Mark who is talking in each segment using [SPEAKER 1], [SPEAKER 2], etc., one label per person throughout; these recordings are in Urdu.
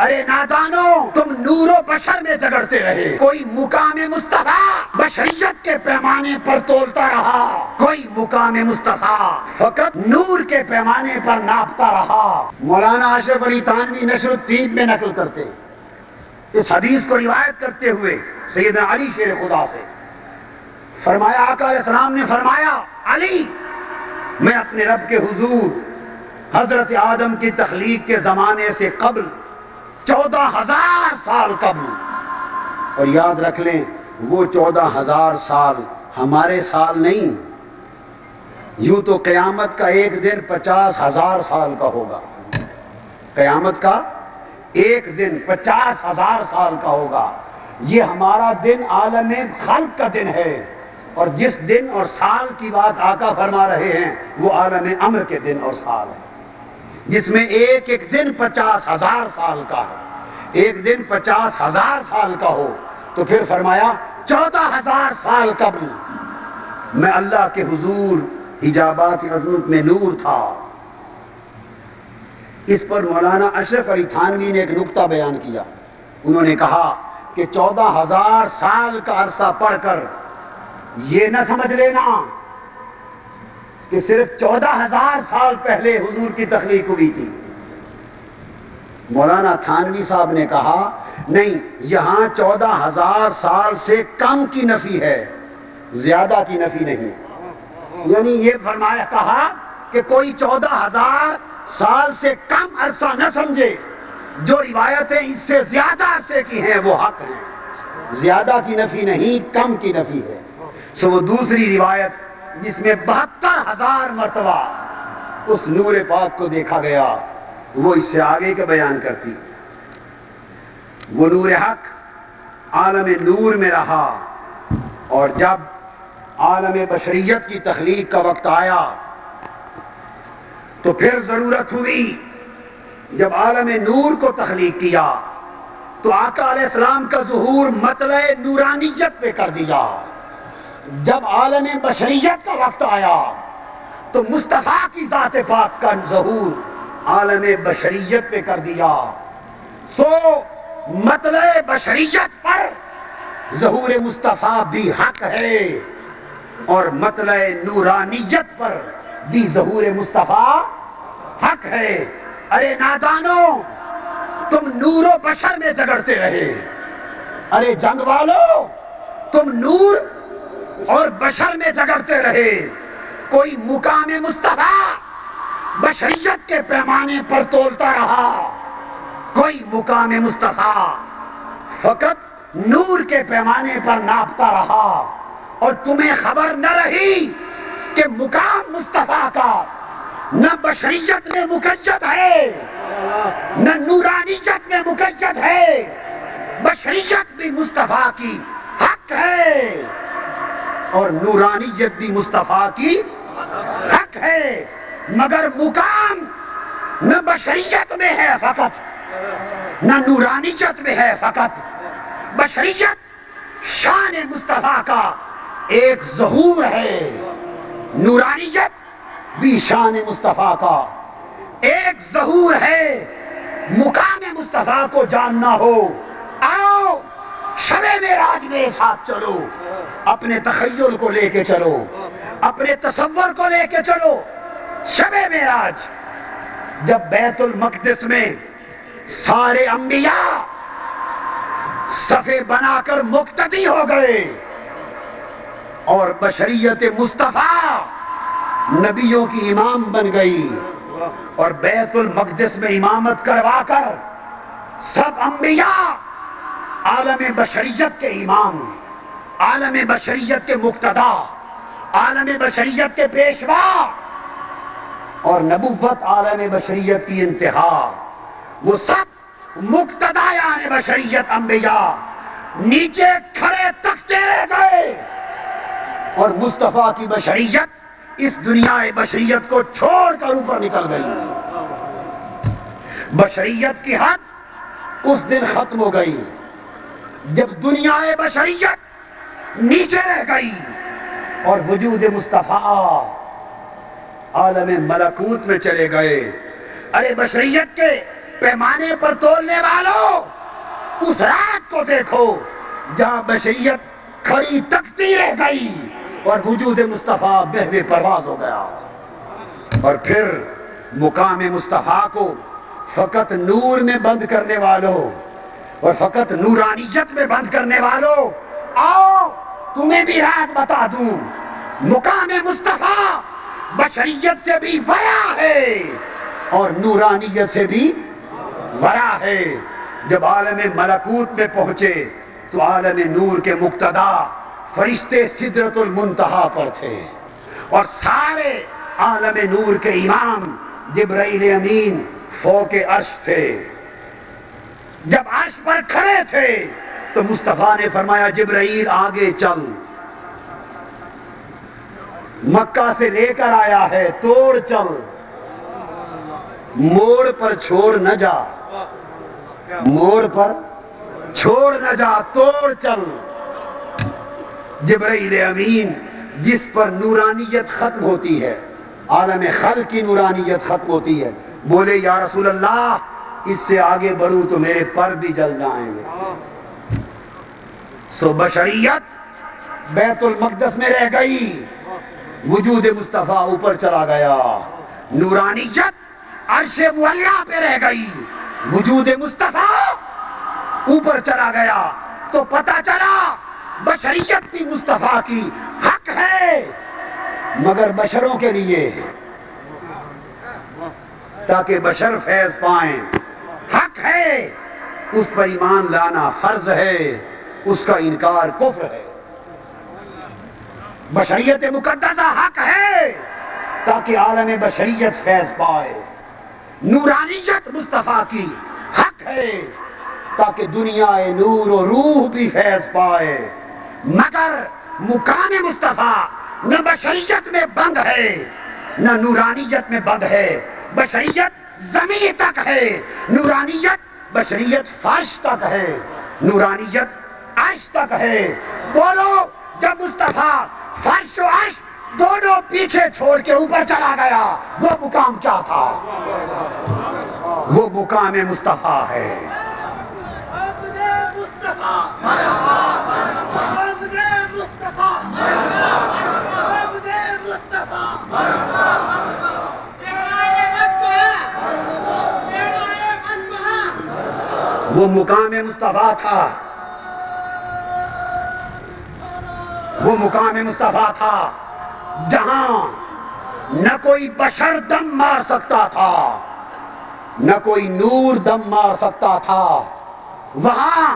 [SPEAKER 1] ارے نادانو تم نور و بشر میں جگڑتے رہے، کوئی مقام مصطفیٰ بشریت کے پیمانے پر تولتا رہا، کوئی مقام مصطفیٰ فقط نور کے پیمانے پر ناپتا رہا۔ مولانا اشرف علی تھانوی نشر الطیب میں نقل کرتے اس حدیث کو روایت کرتے ہوئے سیدنا علی شیر خدا سے فرمایا، آقا علیہ السلام نے فرمایا، علی میں اپنے رب کے حضور حضرت آدم کی تخلیق کے زمانے سے قبل 14,000 سال قبل، اور یاد رکھ لیں وہ 14,000 سال ہمارے سال نہیں، یوں تو قیامت کا ایک دن 50,000 سال کا ہوگا، قیامت کا ایک دن 50,000 سال کا ہوگا، یہ ہمارا دن عالم خلق کا دن ہے، اور جس دن اور سال کی بات آقا فرما رہے ہیں وہ عالم امر کے دن اور سال ہے، جس میں ایک ایک دن 50,000 سال کا ہے، ایک دن 50,000 سال کا ہو تو پھر فرمایا 14,000 سال قبل میں اللہ کے حضور حجابات عظمت میں نور تھا۔ اس پر مولانا اشرف علی تھانوی نے ایک نکتہ بیان کیا، انہوں نے کہا کہ 14,000 سال کا عرصہ پڑھ کر یہ نہ سمجھ لینا کہ صرف 14,000 سال پہلے حضور کی تخلیق ہوئی تھی۔ مولانا تھانوی صاحب نے کہا نہیں، یہاں 14,000 سال سے کم کی نفی ہے، زیادہ کی نفی نہیں، یعنی یہ فرمایا کہا کہ کوئی 14,000 سال سے کم عرصہ نہ سمجھے، جو روایتیں اس سے زیادہ عرصے کی ہیں وہ حق ہیں، زیادہ کی نفی نہیں، کم کی نفی ہے۔ سو وہ دوسری روایت جس میں 72,000 مرتبہ اس نور پاک کو دیکھا گیا وہ اس سے آگے کا بیان کرتی، وہ نور حق عالم نور میں رہا، اور جب عالم بشریت کی تخلیق کا وقت آیا تو پھر ضرورت ہوئی، جب عالم نور کو تخلیق کیا تو آقا علیہ السلام کا ظہور مطلع نورانیت پہ کر دیا، جب عالم بشریت کا وقت آیا تو مصطفیٰ کی ذات پاک کا ظہور عالم بشریت پہ کر دیا۔ سو مطلع بشریت پر ظہور مصطفیٰ بھی حق ہے، اور مطلع نورانیت پر بھی ظہور مصطفیٰ حق ہے۔ ارے نادانو تم نور و بشر میں جگڑتے رہے، ارے جنگ والو تم نور اور بشر میں جگڑتے رہے، کوئی مقام مصطفیٰ بشریت کے پیمانے پر تولتا رہا، کوئی مقام مصطفیٰ فقط نور کے پیمانے پر ناپتا رہا، اور تمہیں خبر نہ رہی کہ مقام مصطفیٰ کا نہ بشریت میں مقید ہے نہ نورانیت میں مقید ہے، بشریت بھی مصطفیٰ کی حق ہے اور نورانیت بھی مصطفیٰ کی حق ہے، مگر مقام نہ بشریت میں ہے فقط نہ نورانیت میں ہے فقط، بشریت شان مصطفیٰ کا ایک ظہور ہے، نورانیت بھی شان مصطفیٰ کا ایک ظہور ہے۔ مقام مصطفیٰ کو جاننا ہو، آؤ شب معراج میرے ساتھ چلو، اپنے تخیل کو لے کے چلو، اپنے تصور کو لے کے چلو۔ شب معراج جب بیت المقدس میں سارے انبیاء صفے بنا کر مقتدی ہو گئے اور بشریت مصطفیٰ نبیوں کی امام بن گئی، اور بیت المقدس میں امامت کروا کر سب انبیاء عالم بشریت کے امام، عالم بشریت کے مقتدا، عالم بشریت کے پیشوا، اور نبوت عالم بشریت کی انتہا، وہ سب مقتدایان بشریت انبیاء نیچے کھڑے تکتے رہ گئے، اور مصطفیٰ کی بشریت اس دنیا بشریت کو چھوڑ کر اوپر نکل گئی۔ بشریت کی حد اس دن ختم ہو گئی جب دنیا بشریت نیچے رہ گئی اور وجود مصطفیٰ عالم ملکوت میں چلے گئے۔ ارے بشریت کے پیمانے پر تولنے والوں، اس رات کو دیکھو جہاں بشریت کھڑی تکتی رہ گئی اور وجود مصطفیٰ بہوے پرواز ہو گیا۔ اور پھر مقام مصطفیٰ کو فقط نور میں بند کرنے والوں اور فقط نورانیت میں بند کرنے والوں، آؤ تمہیں بھی راز بتا دوں، مقام مصطفیٰ بشریت سے بھی ورا ہے اور نورانیت سے بھی ورا ہے۔ جب عالم ملکوت میں پہنچے تو عالم نور کے مقتدا فرشتے سدرۃ المنتہا پر تھے اور سارے عالم نور کے امام جبرائیل امین فوق عرش تھے۔ جب عرش پر کھڑے تھے تو مصطفیٰ نے فرمایا جبرائیل آگے چل، مکہ سے لے کر آیا ہے، توڑ چل، موڑ پر چھوڑ نہ جا، موڑ پر چھوڑ نہ جا، توڑ چل۔ جبرائیل امین جس پر نورانیت ختم ہوتی ہے، عالم خلق کی نورانیت ختم ہوتی ہے، بولے یا رسول اللہ اس سے آگے بڑھوں تو میرے پر بھی جل جائیں گے۔ سو بشریت بیت المقدس میں رہ گئی، وجود مصطفیٰ اوپر چلا گیا، نورانیت عرش معلیٰ پہ رہ گئی، وجود مصطفیٰ اوپر چلا گیا۔ تو پتہ چلا بشریت بھی مصطفیٰ کی حق ہے، مگر بشروں کے لیے، تاکہ بشر فیض پائیں، حق ہے، اس پر ایمان لانا فرض ہے، اس کا انکار کفر ہے۔ بشریت مقدسہ حق ہے تاکہ عالم بشریت فیض پائے، نورانیت مصطفیٰ کی حق ہے تاکہ دنیا نور و روح بھی فیض پائے، مگر مقام مصطفیٰ نہ بشریت میں بند ہے نہ نورانیت میں بند ہے۔ بشریت زمین تک ہے، نورانیت بشریت فرش تک ہے، نورانیت عرش تک ہے۔ بولو جب مصطفیٰ فرش و عرش دونوں پیچھے چھوڑ کے اوپر چلا گیا، وہ مقام کیا تھا؟ وہ مقام مصطفیٰ ہے۔ وہ مقام مصطفیٰ تھا، وہ مقام مصطفیٰ تھا جہاں نہ کوئی بشر دم مار سکتا تھا، نہ کوئی نور دم مار سکتا تھا۔ وہاں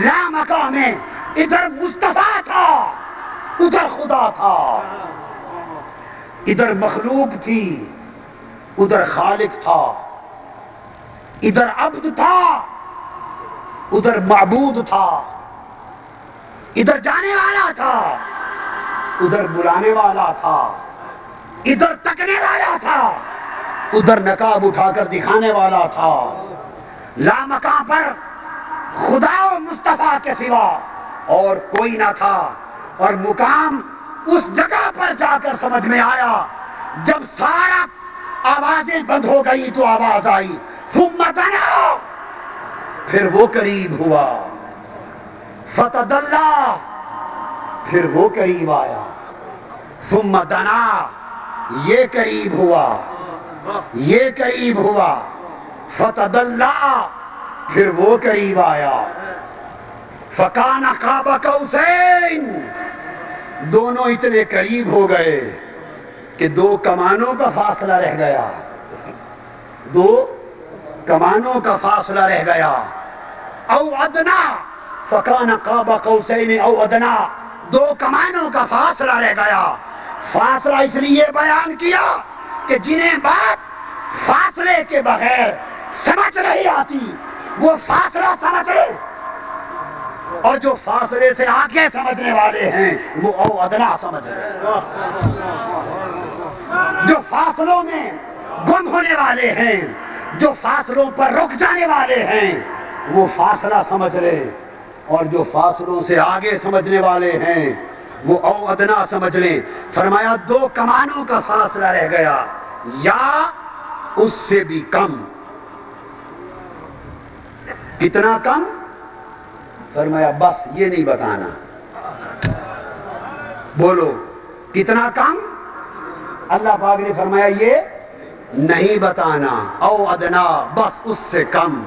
[SPEAKER 1] لا مقام میں ادھر مصطفیٰ تھا، ادھر خدا تھا، ادھر مخلوق تھی، ادھر خالق تھا، ادھر عبد تھا، ادھر معبود تھا، ادھر جانے والا تھا، ادھر بلانے والا تھا، ادھر تکنے والا تھا، ادھر نقاب اٹھا کر دکھانے والا تھا۔ لا مقام پر خدا و مصطفیٰ کے سوا اور کوئی نہ تھا، اور مقام اس جگہ پر جا کر سمجھ میں آیا جب سارا آوازیں بند ہو گئی تو آواز آئی ثم دنا، پھر وہ قریب ہوا، فتدلا، پھر وہ قریب آیا، ثم دنا، یہ قریب ہوا، یہ قریب ہوا، فتدلا، پھر وہ قریب آیا، فکان قاب قوسین، دونوں اتنے قریب ہو گئے کہ دو کمانوں کا فاصلہ رہ گیا، دو کمانوں کا فاصلہ رہ گیا۔ او ادنا، فکان قاب قوسین او ادنا، دو کمانوں کا فاصلہ رہ گیا۔ فاصلہ اس لیے بیان کیا کہ جنہیں بات فاصلے کے بغیر سمجھ نہیں آتی وہ فاصلہ سمجھ لے، اور جو فاصلے سے آگے سمجھنے والے ہیں وہ او ادنا سمجھ لے۔ جو فاصلوں میں گم ہونے والے ہیں، جو فاصلوں پر رک جانے والے ہیں وہ فاصلہ سمجھ لے، اور جو فاصلوں سے آگے سمجھنے والے ہیں وہ او ادنا سمجھ لیں۔ فرمایا دو کمانوں کا فاصلہ رہ گیا یا اس سے بھی کم، کتنا کم؟ فرمایا بس یہ نہیں بتانا. بولو کتنا کم؟ اللہ پاک نے فرمایا یہ نہیں بتانا. او ادنا، بس اس سے کم.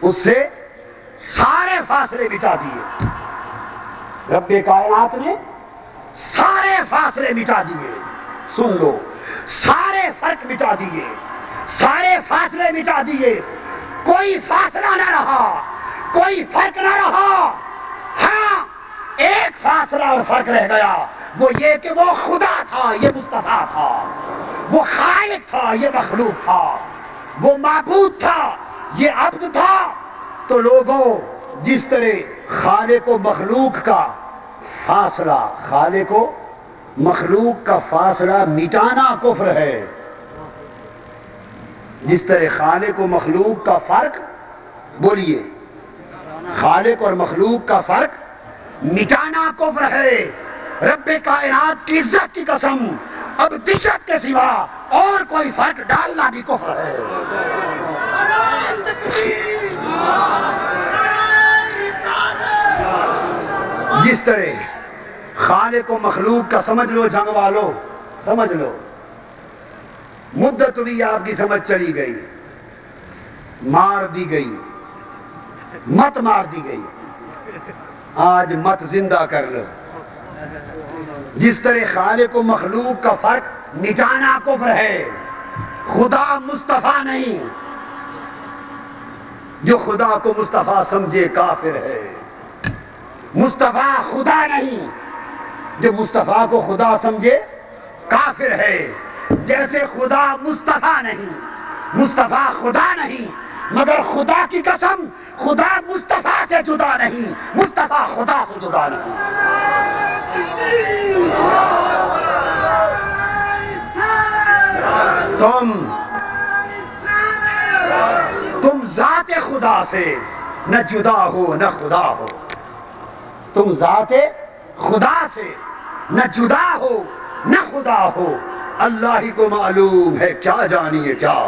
[SPEAKER 1] اس سے سارے فاصلے مٹا دیے. رب کائنات نے سارے فاصلے مٹا دیے. سن لو، سارے فرق مٹا دیے، سارے فاصلے مٹا دیے. کوئی فاصلہ نہ رہا، کوئی فرق نہ رہا. ہاں ایک فاصلہ اور فرق رہ گیا، وہ یہ کہ وہ خدا تھا، یہ مصطفیٰ تھا. وہ خالق تھا، یہ مخلوق تھا. وہ معبود تھا، یہ عبد تھا. تو لوگوں، جس طرح خالق و مخلوق کا فاصلہ، خالق و مخلوق کا فاصلہ مٹانا کفر ہے، جس طرح خالق و مخلوق کا فرق، بولیے، خالق اور مخلوق کا فرق مٹانا کفر ہے. رب کائنات کی عزت کی قسم، ابدیت کے سوا اور کوئی فرق ڈالنا بھی کفر ہے. جس طرح خالق و مخلوق کا سمجھ لو، جنگ والو سمجھ لو، مدت بھی آپ کی سمجھ چلی گئی، مار دی گئی، مت مار دی گئی. آج مت زندہ کر لو. جس طرح خالق و مخلوق کا فرق مٹانا کفر ہے، خدا مصطفیٰ نہیں. جو خدا کو مصطفیٰ سمجھے کافر ہے. مصطفیٰ خدا نہیں، جو مصطفیٰ کو خدا سمجھے کافر ہے. جیسے خدا مصطفیٰ نہیں، مصطفیٰ خدا نہیں، مگر خدا کی قسم خدا مصطفیٰ سے جدا نہیں، مصطفیٰ خدا سے جدا نہیں. تم ذات خدا سے نہ جدا ہو نہ خدا ہو. تم ذات خدا سے نہ جدا ہو نہ خدا ہو. اللہ ہی کو معلوم ہے کیا جانیے کیا.